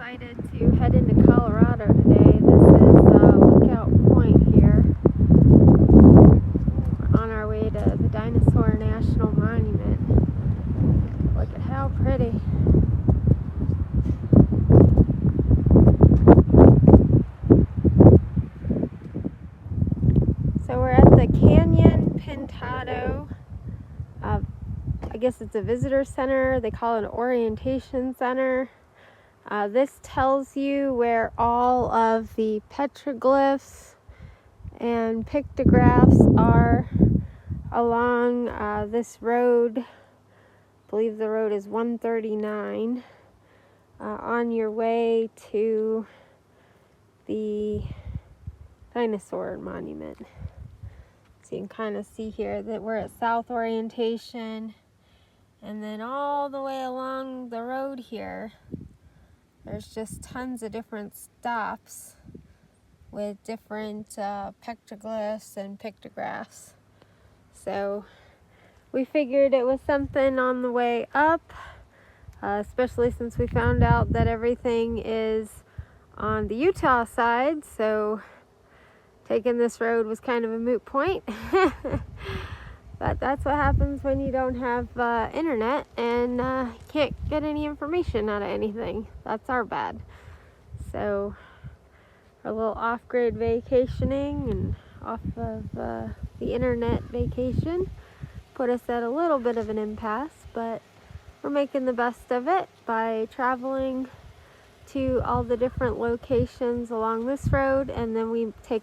decided to head into Colorado today. This is Lookout Point here. We're on our way to the Dinosaur National Monument. Look at how pretty. So we're at the Canyon Pintado. I guess it's a visitor center. They call it an orientation center. This tells you where all of the petroglyphs and pictographs are along this road. I believe the road is 139 on your way to the Dinosaur Monument. So you can kind of see here that we're at south orientation, and then all the way along the road here there's just tons of different stops with different petroglyphs and pictographs. So we figured it was something on the way up, especially since we found out that everything is on the Utah side, so taking this road was kind of a moot point. But that's what happens when you don't have internet and can't get any information out of anything. That's our bad. So a little off-grid vacationing and off of the internet vacation put us at a little bit of an impasse, but we're making the best of it by traveling to all the different locations along this road, and then we take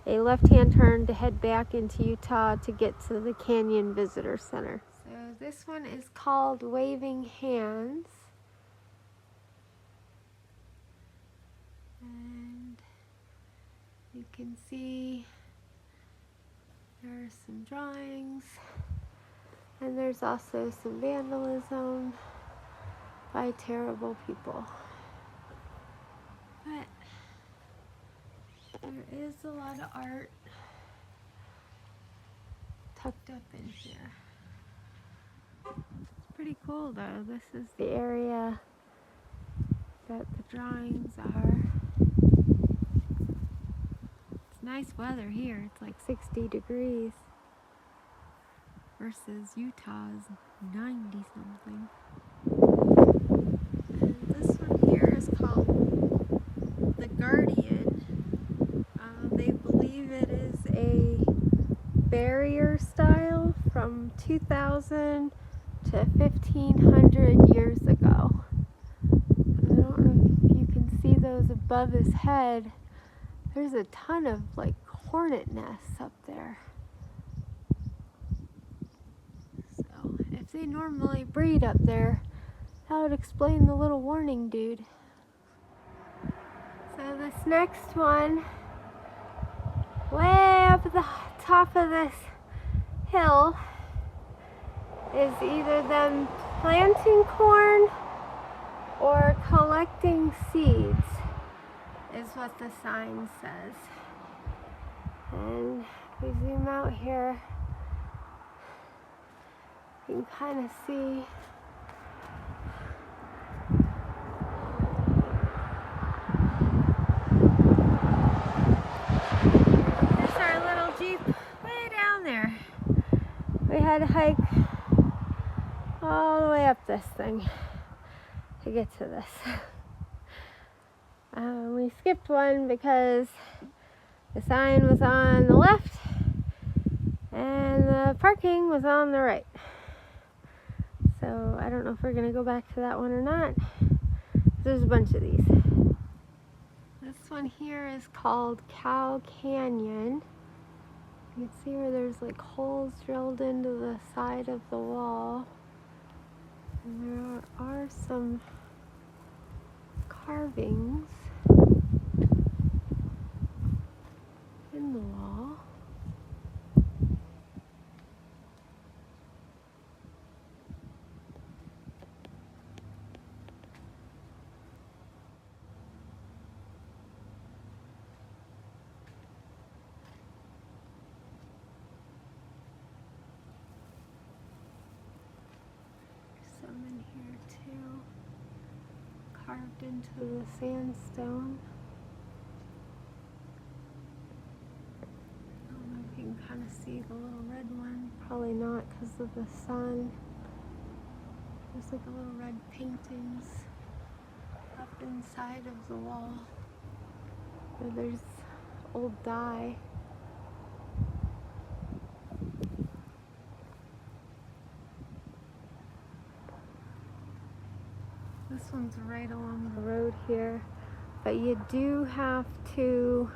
a left-hand turn to head back into Utah to get to the Canyon Visitor Center. So this one is called Waving Hands. And you can see there are some drawings, and there's also some vandalism by terrible people. But there is a lot of art tucked up in here. It's pretty cool though. This is the area that the drawings are. It's nice weather here. It's like 60 degrees versus Utah's 90 something. And this one here is called The Guardian. They believe it is a barrier style from 2000 to 1500 years ago. I don't know if you can see those above his head. There's a ton of like hornet nests up there. So if they normally breed up there, that would explain the little warning dude. So this next one, way up at the top of this hill, is either them planting corn or collecting seeds, is what the sign says. And if we zoom out here, you can kind of see there. We had to hike all the way up this thing to get to this. We skipped one because the sign was on the left and the parking was on the right. So I don't know if we're going to go back to that one or not. There's a bunch of these. This one here is called Cow Canyon. You can see where there's like holes drilled into the side of the wall. And there are some carvings in the wall. Some in here too. carved into the sandstone. I don't know if you can kind of see the little red one. Probably not because of the sun. There's like a little red paintings up inside of the wall. And there's old dye. This one's right along the road here, but you do have to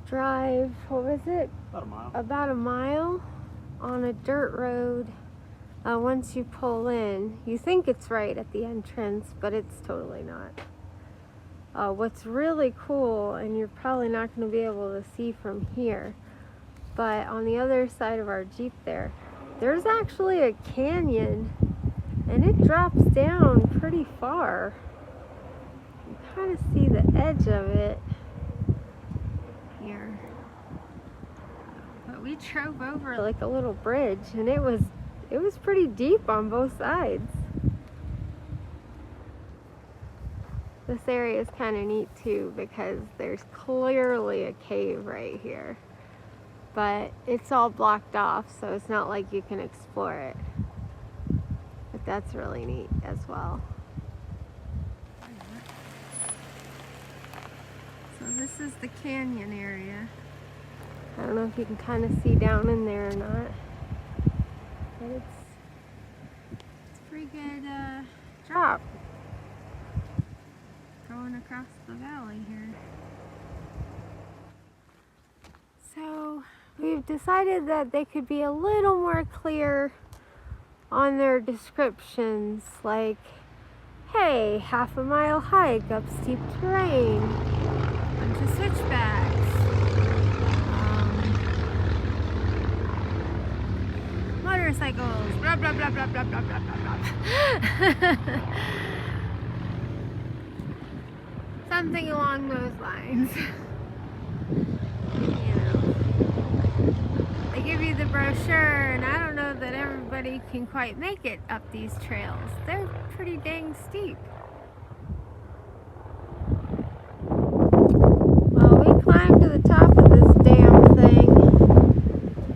drive, what was it? About a mile. About a mile on a dirt road once you pull in. You think it's right at the entrance, but it's totally not. What's really cool, and you're probably not going to be able to see from here, but on the other side of our Jeep there's actually a canyon, and it drops down pretty far. You kind of see the edge of it here. But we drove over like a little bridge, and it was pretty deep on both sides. This area is kind of neat too because there's clearly a cave right here, but it's all blocked off, so it's not like you can explore it. But that's really neat as well. So this is the canyon area. I don't know if you can kind of see down in there or not, but it's a pretty good drop going across the valley here. So we've decided that they could be a little more clear on their descriptions, like, hey, half-a-mile hike up steep terrain, bunch of switchbacks, motorcycles, blah blah blah blah blah blah blah blah. Something along those lines. You know, they give you the brochure, and I don't know that everybody can quite make it up these trails. They're pretty dang steep. Well, we climbed to the top of this damn thing,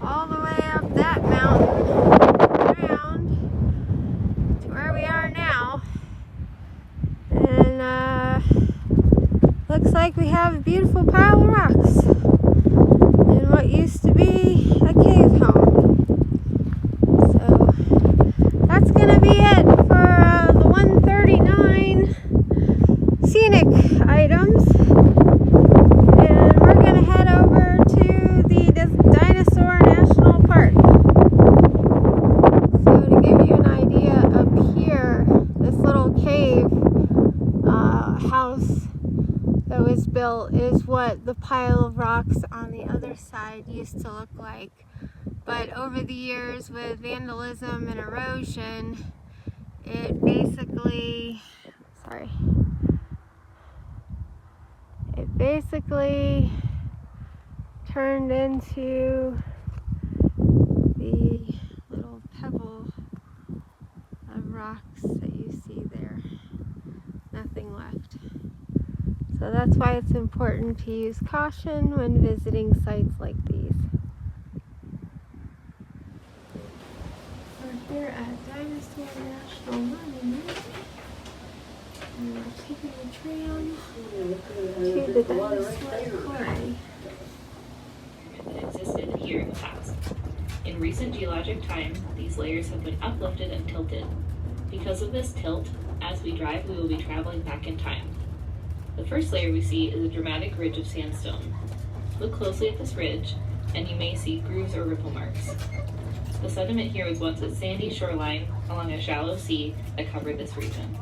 all the way up that mountain, around to where we are now, and looks like we have a beautiful pile of rocks in what used to be a cave home. So that's gonna be it for the 139 scenic items, and we're gonna head over to the Dinosaur National Park. So to give you an idea, up here, this little cave house that was built is what the pile of rocks on the other side used to look like. But over the years, with vandalism and erosion, it basically turned into the little pebble of rocks that you see there. Nothing left. So that's why it's important to use caution when visiting sites like these. We're here at Dinosaur National Monument, and we're taking the tram to the dinosaur quarry. That existed here in the past. In recent geologic time, these layers have been uplifted and tilted. Because of this tilt, as we drive, we will be traveling back in time. The first layer we see is a dramatic ridge of sandstone. Look closely at this ridge, and you may see grooves or ripple marks. The sediment here was once a sandy shoreline along a shallow sea that covered this region.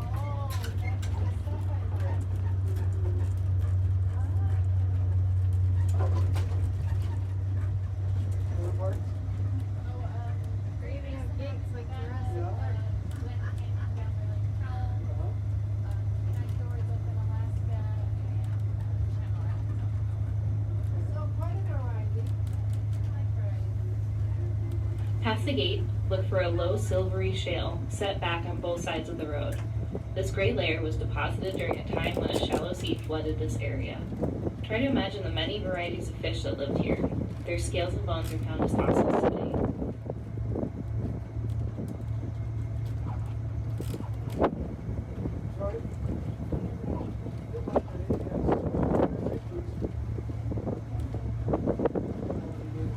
Past the gate, look for a low silvery shale set back on both sides of the road. This gray layer was deposited during a time when a shallow sea flooded this area. Try to imagine the many varieties of fish that lived here. Their scales and bones are found as fossils today.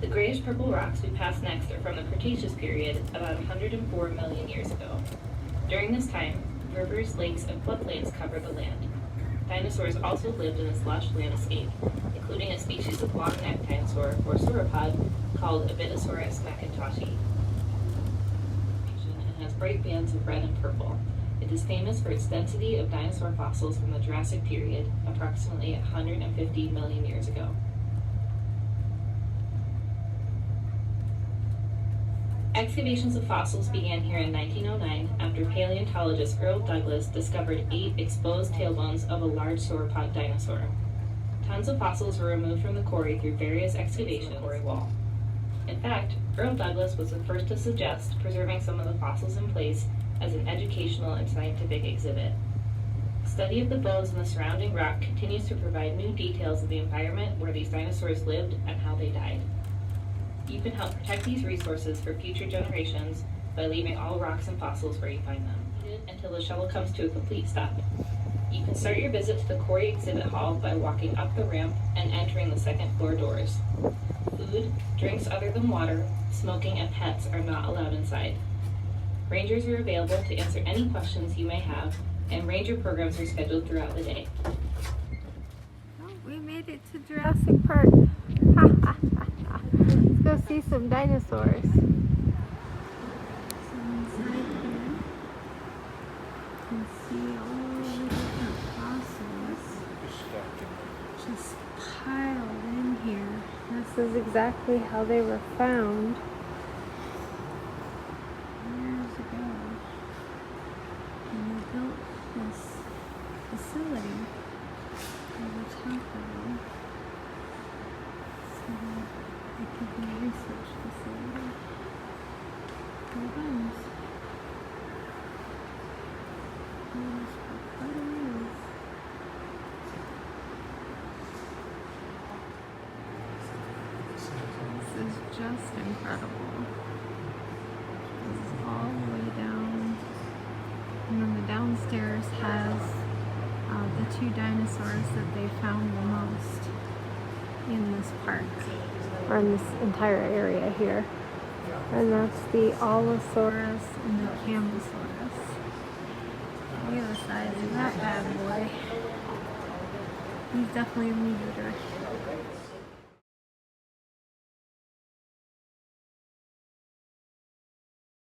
The grayish-purple rocks we pass next are from the Cretaceous period, about 104 million years ago. During this time, rivers, lakes, and floodplains covered the land. Dinosaurs also lived in this lush landscape, including a species of long-necked dinosaur, or sauropod, called Abitisaurus macintoschi. And has bright bands of red and purple. It is famous for its density of dinosaur fossils from the Jurassic period, approximately 150 million years ago. Excavations of fossils began here in 1909 after paleontologist Earl Douglas discovered 8 exposed tailbones of a large sauropod dinosaur. Tons of fossils were removed from the quarry through various excavations quarry wall. In fact, Earl Douglas was the first to suggest preserving some of the fossils in place as an educational and scientific exhibit. Study of the bones and the surrounding rock continues to provide new details of the environment where these dinosaurs lived and how they died. You can help protect these resources for future generations by leaving all rocks and fossils where you find them, until the shuttle comes to a complete stop. You can start your visit to the quarry exhibit hall by walking up the ramp and entering the second floor doors. Food, drinks other than water, smoking, and pets are not allowed inside. Rangers are available to answer any questions you may have, and ranger programs are scheduled throughout the day. Oh, we made it to Jurassic Park. Let's go see some dinosaurs. So inside here, you can see all the different fossils just piled in here. This is exactly how they were found years ago. And they built this facility over top of them so that it could be a research facility for bones. Bones for quite a ways. This is just incredible. This is all the way down. And then the downstairs has the 2 dinosaurs that they found the most in this park, or in this entire area here. And that's the Allosaurus and the Cambosaurus. Look at the size of that bad boy. He's definitely a meat eater.